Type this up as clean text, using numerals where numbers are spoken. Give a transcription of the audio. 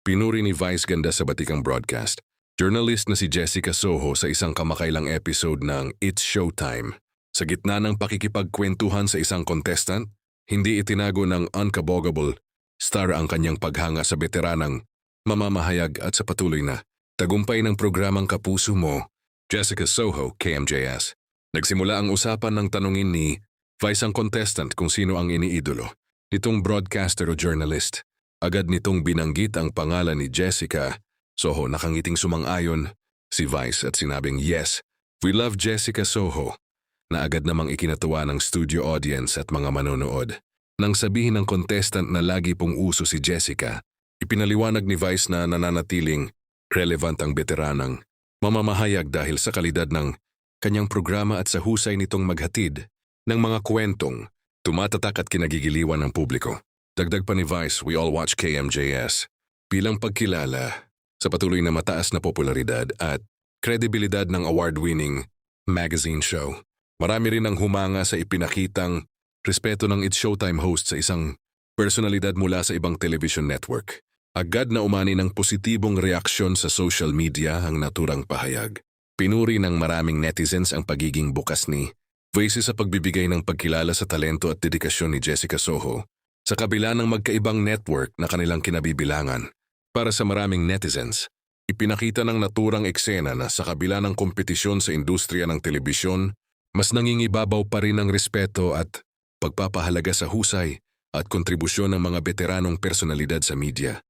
Pinuri ni Vice ganda sa batikang broadcast. Journalist na si Jessica Soho sa isang kamakailang episode ng It's Showtime. Sa gitna ng pakikipagkwentuhan sa isang contestant, hindi itinago ng unkabogable star ang kanyang paghanga sa veteranang mamamahayag at sa patuloy na tagumpay ng programang Kapuso Mo, Jessica Soho, KMJS. Nagsimula ang usapan ng tanungin ni Vice ang contestant kung sino ang iniidolo nitong broadcaster o journalist. Agad nitong binanggit ang pangalan ni Jessica Soho. Nakangiting sumang-ayon si Vice at sinabing, "Yes, we love Jessica Soho," na agad namang ikinatuwa ng studio audience at mga manonood. Nang sabihin ng contestant na lagi pong uso si Jessica, ipinaliwanag ni Vice na nananatiling relevant ang veteranang mamamahayag dahil sa kalidad ng kanyang programa at sa husay nitong maghatid ng mga kwentong tumatatak at kinagigiliwan ng publiko. Dagdag pa ni Vice, "We all watch KMJS bilang pagkilala sa patuloy na mataas na popularidad at kredibilidad ng award-winning magazine show. Marami rin ang humanga sa ipinakitang respeto ng It's Showtime host sa isang personalidad mula sa ibang television network. Agad na umani ng positibong reaksyon sa social media ang naturang pahayag. Pinuri ng maraming netizens ang pagiging bukas ni Vice sa pagbibigay ng pagkilala sa talento at dedikasyon ni Jessica Soho sa kabila ng magkaibang network na kanilang kinabibilangan. Para sa maraming netizens, ipinakita ng naturang eksena na sa kabila ng kompetisyon sa industriya ng telebisyon, mas nangingibabaw pa rin ang respeto at pagpapahalaga sa husay at kontribusyon ng mga veteranong personalidad sa media.